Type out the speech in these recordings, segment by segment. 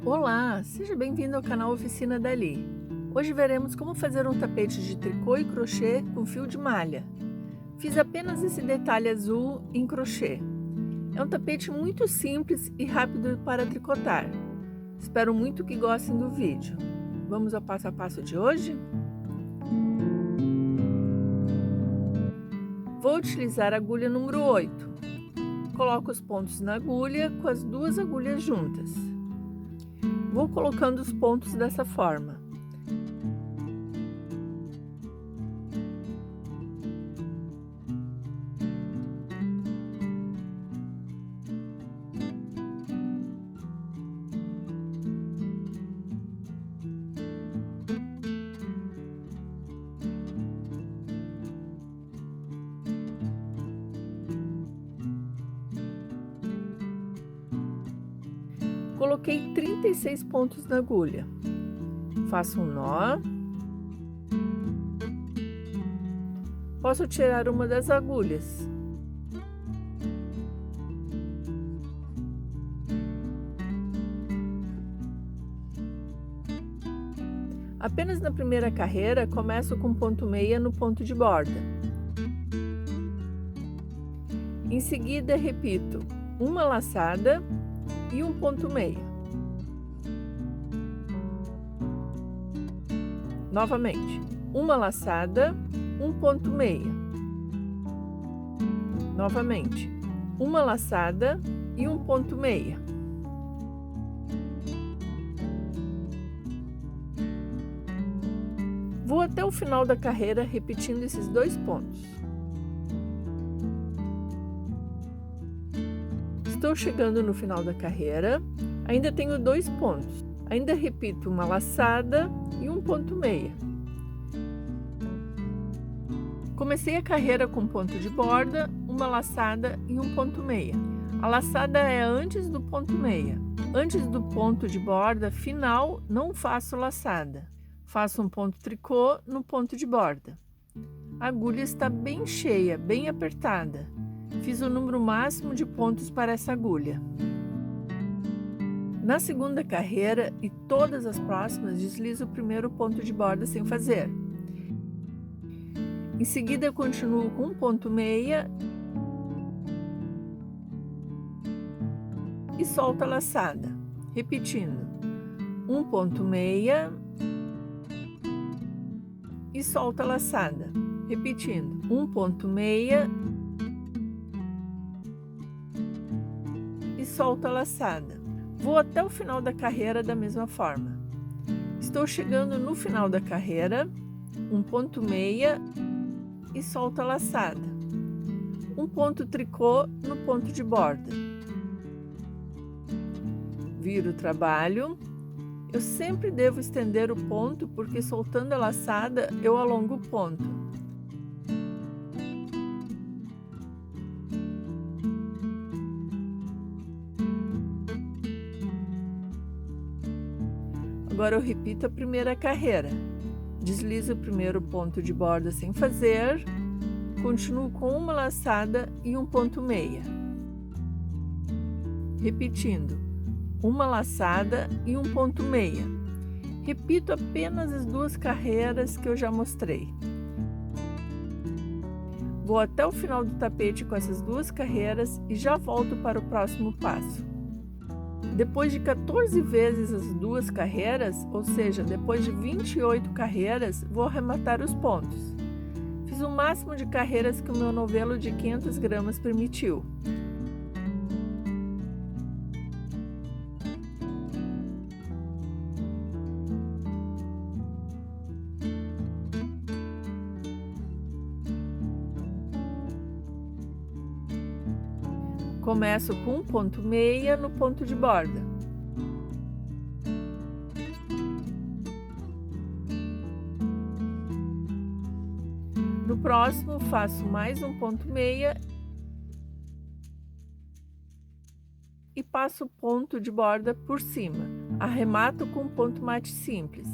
Olá, seja bem-vindo ao canal Oficina Dali. Hoje veremos como fazer um tapete de tricô e crochê com fio de malha. Fiz apenas esse detalhe azul em crochê. É um tapete muito simples e rápido para tricotar. Espero muito que gostem do vídeo. Vamos ao passo a passo de hoje? Vou utilizar a agulha número 8. Coloco os pontos na agulha com as duas agulhas juntas. Vou colocando os pontos dessa forma. Coloquei 36 pontos na agulha. Faço um nó. Posso tirar uma das agulhas. Apenas na primeira carreira, começo com ponto meia no ponto de borda. Em seguida, repito uma laçada e um ponto meia. Novamente, uma laçada, um ponto meia. Novamente, uma laçada e um ponto meia. Vou até o final da carreira repetindo esses dois pontos. Estou chegando no final da carreira, ainda tenho dois pontos. Ainda repito uma laçada e um ponto meia. Comecei a carreira com ponto de borda, uma laçada e um ponto meia. A laçada é antes do ponto meia. Antes do ponto de borda final, não faço laçada. Faço um ponto tricô no ponto de borda. A agulha está bem cheia, bem apertada. Fiz o número máximo de pontos para essa agulha. Na segunda carreira e todas as próximas, deslizo o primeiro ponto de borda sem fazer. Em seguida, continuo com um ponto meia e solto a laçada, repetindo um ponto meia e solto a laçada, repetindo um ponto meia e solto a laçada. Vou até o final da carreira da mesma forma. Estou chegando no final da carreira, um ponto meia e solto a laçada. Um ponto tricô no ponto de borda. Viro o trabalho. Eu sempre devo estender o ponto porque soltando a laçada eu alongo o ponto. Agora eu repito a primeira carreira. Deslizo o primeiro ponto de borda sem fazer, continuo com uma laçada e um ponto meia. Repetindo, uma laçada e um ponto meia. Repito apenas as duas carreiras que eu já mostrei. Vou até o final do tapete com essas duas carreiras e já volto para o próximo passo. Depois de 14 vezes as duas carreiras, ou seja, depois de 28 carreiras, vou arrematar os pontos. Fiz o máximo de carreiras que o meu novelo de 500 gramas permitiu. Começo com um ponto meia no ponto de borda. No próximo, faço mais um ponto meia e passo o ponto de borda por cima. Arremato com um ponto mate simples.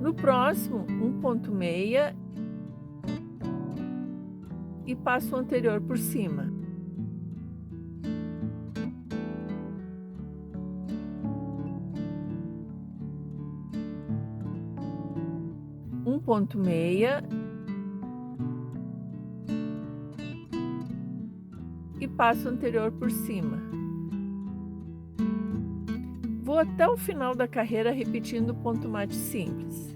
No próximo, um ponto meia e passo o anterior por cima. ponto meia e passo o anterior por cima. Vou até o final da carreira repetindo o ponto mate simples.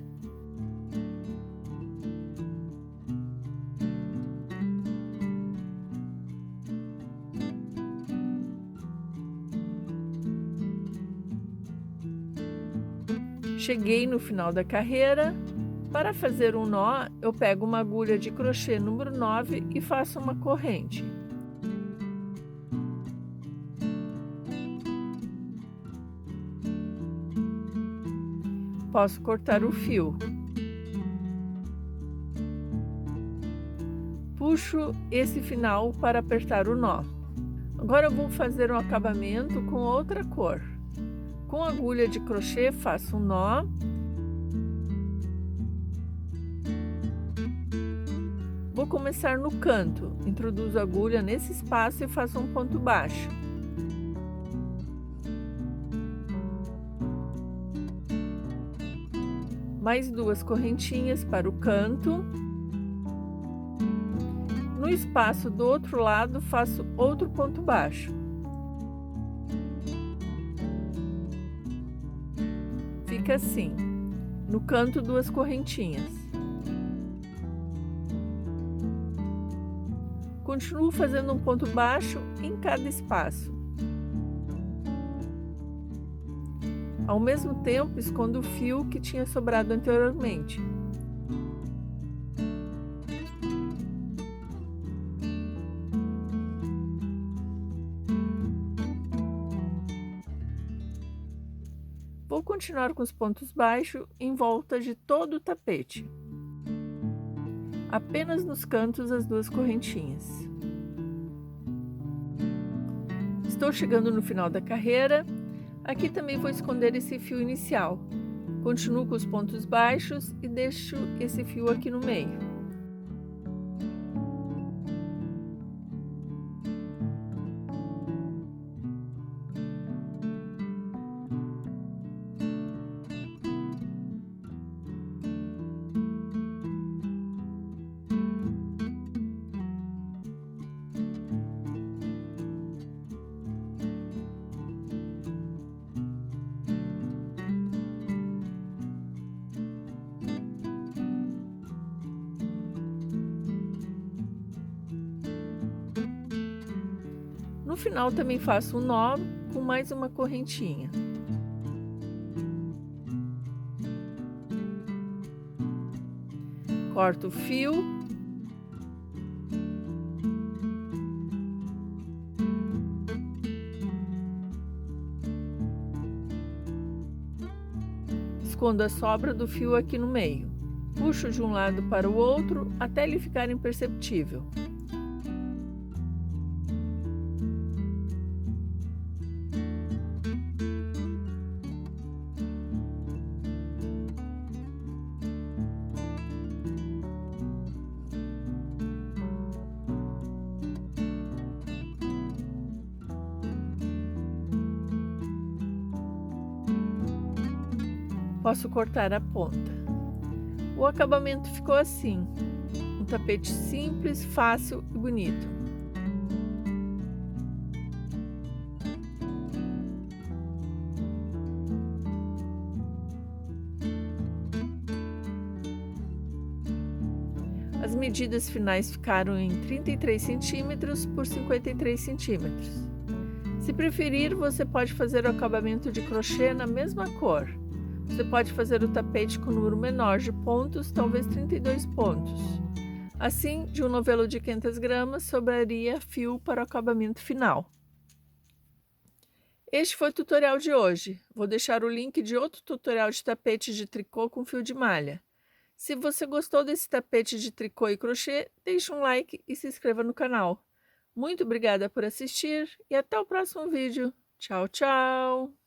Cheguei no final da carreira. Para fazer um nó, eu pego uma agulha de crochê número 9 e faço uma corrente. Posso cortar o fio. Puxo esse final para apertar o nó. Agora eu vou fazer um acabamento com outra cor. Com agulha de crochê faço um nó. Vou começar no canto. Introduzo a agulha nesse espaço e faço um ponto baixo. Mais 2 correntinhas para o canto. No espaço do outro lado faço outro ponto baixo. Fica assim. No canto 2 correntinhas. Continuo fazendo um ponto baixo em cada espaço. Ao mesmo tempo, escondo o fio que tinha sobrado anteriormente. Vou continuar com os pontos baixos em volta de todo o tapete. Apenas nos cantos as 2 correntinhas. Estou chegando no final da carreira. Aqui também vou esconder esse fio inicial. Continuo com os pontos baixos e deixo esse fio aqui no meio. No final também faço um nó com mais uma correntinha. Corto o fio. Escondo a sobra do fio aqui no meio. Puxo de um lado para o outro até ele ficar imperceptível. Posso cortar a ponta. O acabamento ficou assim, um tapete simples, fácil e bonito. As medidas finais ficaram em 33 centímetros por 53 centímetros. Se preferir, você pode fazer o acabamento de crochê na mesma cor. Você pode fazer o tapete com um número menor de pontos, talvez 32 pontos. Assim, de um novelo de 500 gramas, sobraria fio para o acabamento final. Este foi o tutorial de hoje. Vou deixar o link de outro tutorial de tapete de tricô com fio de malha. Se você gostou desse tapete de tricô e crochê, deixe um like e se inscreva no canal. Muito obrigada por assistir e até o próximo vídeo. Tchau, tchau!